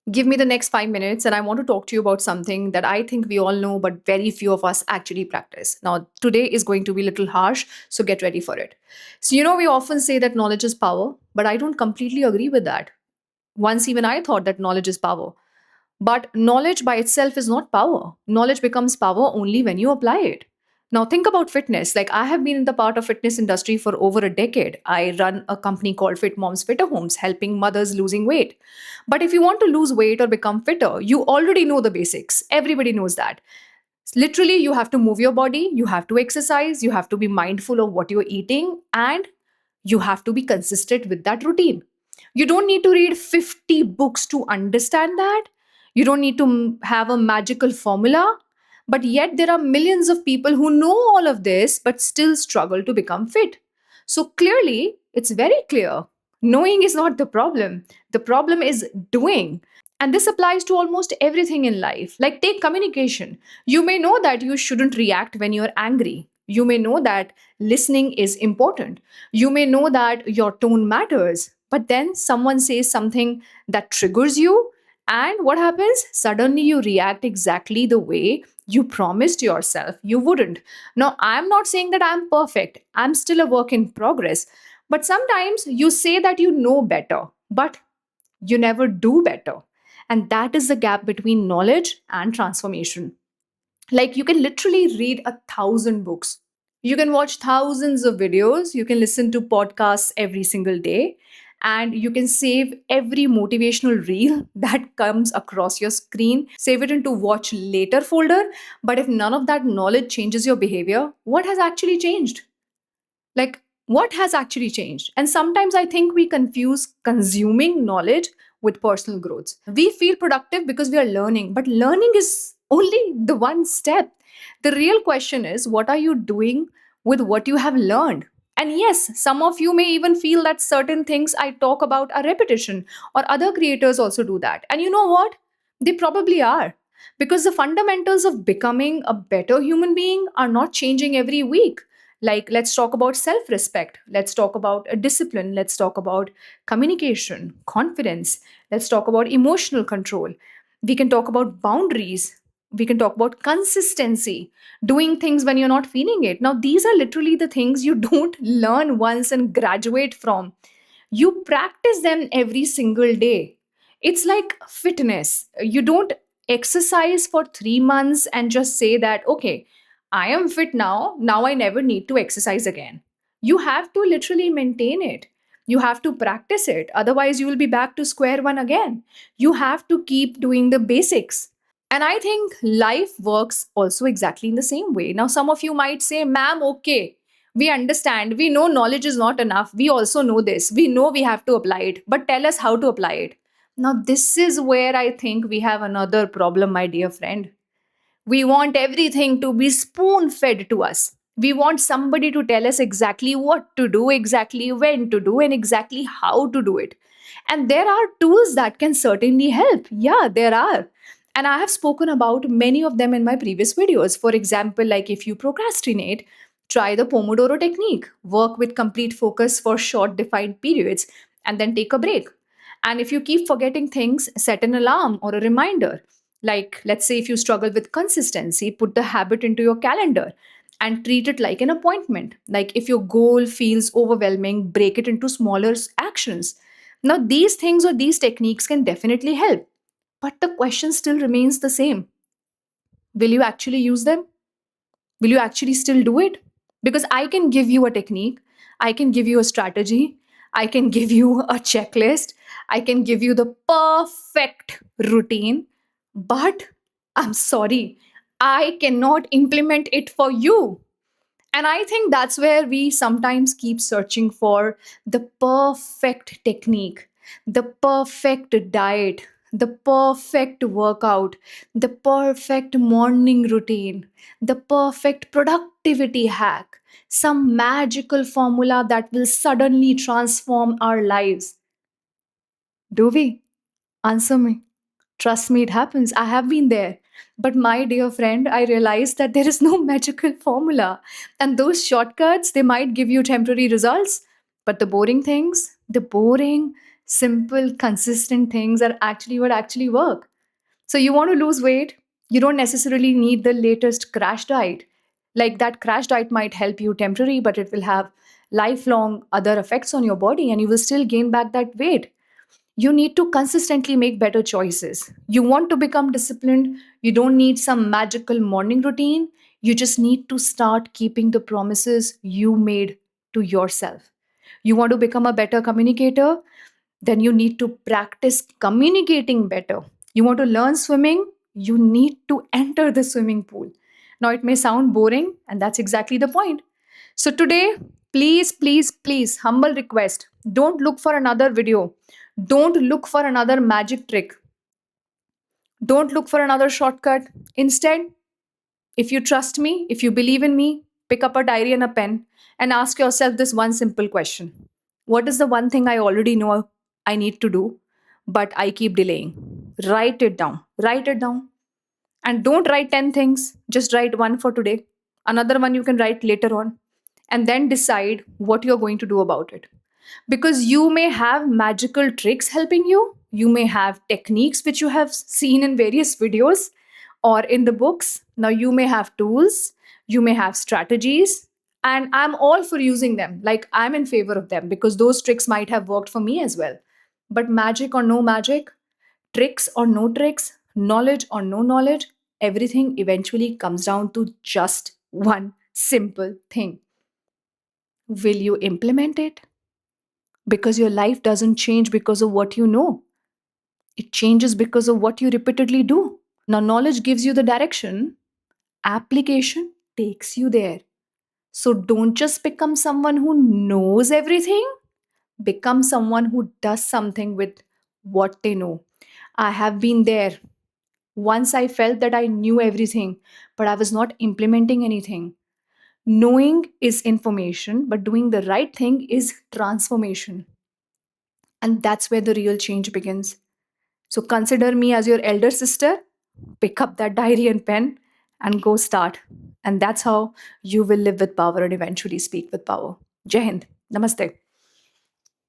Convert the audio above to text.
Give me the next 5 minutes, and I want to talk to you about something that I think we all know, but very few of us actually practice. Now, today is going to be a little harsh, so get ready for it. So, we often say that knowledge is power, but I don't completely agree with that. Once, even I thought that knowledge is power. But knowledge by itself is not power. Knowledge becomes power only when you apply it. Now think about fitness. Like I have been in the part of fitness industry for over a decade. I run a company called Fit Moms Fitter Homes, helping mothers losing weight. But if you want to lose weight or become fitter, you already know the basics. Everybody knows that. Literally, you have to move your body, you have to exercise, you have to be mindful of what you're eating, and you have to be consistent with that routine. You don't need to read 50 books to understand that. You don't need to have a magical formula. But yet, there are millions of people who know all of this but still struggle to become fit. So clearly, it's very clear. Knowing is not the problem. The problem is doing. And this applies to almost everything in life. Like, take communication. You may know that you shouldn't react when you're angry. You may know that listening is important. You may know that your tone matters. But then someone says something that triggers you. And what happens? Suddenly you react exactly the way you promised yourself you wouldn't. Now, I'm not saying that I'm perfect, I'm still a work in progress. But sometimes you say that you know better, but you never do better. And that is the gap between knowledge and transformation. Like you can literally read 1,000 books. You can watch thousands of videos. You can listen to podcasts every single day. And you can save every motivational reel that comes across your screen, save it into watch later folder. But if none of that knowledge changes your behavior, what has actually changed? Like, what has actually changed? And sometimes I think we confuse consuming knowledge with personal growth. We feel productive because we are learning, but learning is only the one step. The real question is, what are you doing with what you have learned? And yes, some of you may even feel that certain things I talk about are repetition, or other creators also do that. And you know what? They probably are. Because the fundamentals of becoming a better human being are not changing every week. Like, let's talk about self respect. Let's talk about discipline. Let's talk about communication, confidence. Let's talk about emotional control. We can talk about boundaries. We can talk about consistency, doing things when you're not feeling it. Now, these are literally the things you don't learn once and graduate from. You practice them every single day. It's like fitness. You don't exercise for 3 months and just say that, okay, I am fit now. Now I never need to exercise again. You have to literally maintain it. You have to practice it. Otherwise, you will be back to square one again. You have to keep doing the basics. And I think life works also exactly in the same way. Now, some of you might say, ma'am, okay, we understand. We know knowledge is not enough. We also know this. We know we have to apply it. But tell us how to apply it. Now, this is where I think we have another problem, my dear friend. We want everything to be spoon fed to us. We want somebody to tell us exactly what to do, exactly when to do, and exactly how to do it. And there are tools that can certainly help. Yeah, there are. And I have spoken about many of them in my previous videos. For example, like if you procrastinate, try the Pomodoro technique, work with complete focus for short defined periods, and then take a break. And if you keep forgetting things, set an alarm or a reminder. Like, let's say if you struggle with consistency, put the habit into your calendar and treat it like an appointment. Like, if your goal feels overwhelming, break it into smaller actions. Now, these things or these techniques can definitely help. But the question still remains the same. Will you actually use them? Will you actually still do it? Because I can give you a technique, I can give you a strategy, I can give you a checklist, I can give you the perfect routine, but I'm sorry, I cannot implement it for you. And I think that's where we sometimes keep searching for the perfect technique, the perfect diet, the perfect workout, the perfect morning routine, the perfect productivity hack, some magical formula that will suddenly transform our lives. Do we? Answer me. Trust me, it happens. I have been there. But my dear friend, I realized that there is no magical formula. And those shortcuts, they might give you temporary results. But the boring things, the boring, Simple, consistent things are actually what actually work. So you want to lose weight, you don't necessarily need the latest crash diet. Like that crash diet might help you temporary, but it will have lifelong other effects on your body and you will still gain back that weight. You need to consistently make better choices. You want to become disciplined, you don't need some magical morning routine. You just need to start keeping the promises you made to yourself. You want to become a better communicator? Then you need to practice communicating better. You want to learn swimming? You need to enter the swimming pool. Now, it may sound boring, and that's exactly the point. So, today, please, please, please, humble request, don't look for another video. Don't look for another magic trick. Don't look for another shortcut. Instead, if you trust me, if you believe in me, pick up a diary and a pen and ask yourself this one simple question: what is the one thing I already know I need to do, but I keep delaying? Write it down. Write it down. And don't write 10 things, just write one for today. Another one you can write later on. And then decide what you're going to do about it. Because you may have magical tricks helping you, you may have techniques which you have seen in various videos or in the books. Now, you may have tools, you may have strategies, and I'm all for using them. Like, I'm in favor of them because those tricks might have worked for me as well. But magic or no magic, tricks or no tricks, knowledge or no knowledge, everything eventually comes down to just one simple thing. Will you implement it? Because your life doesn't change because of what you know, it changes because of what you repeatedly do. Now, knowledge gives you the direction, application takes you there. So don't just become someone who knows everything, become someone who does something with what they know. I have been there. Once I felt that I knew everything, but I was not implementing anything. Knowing is information, but doing the right thing is transformation. And that's where the real change begins. So consider me as your elder sister. Pick up that diary and pen and go start. And that's how you will live with power and eventually speak with power. Jai Hind. Namaste.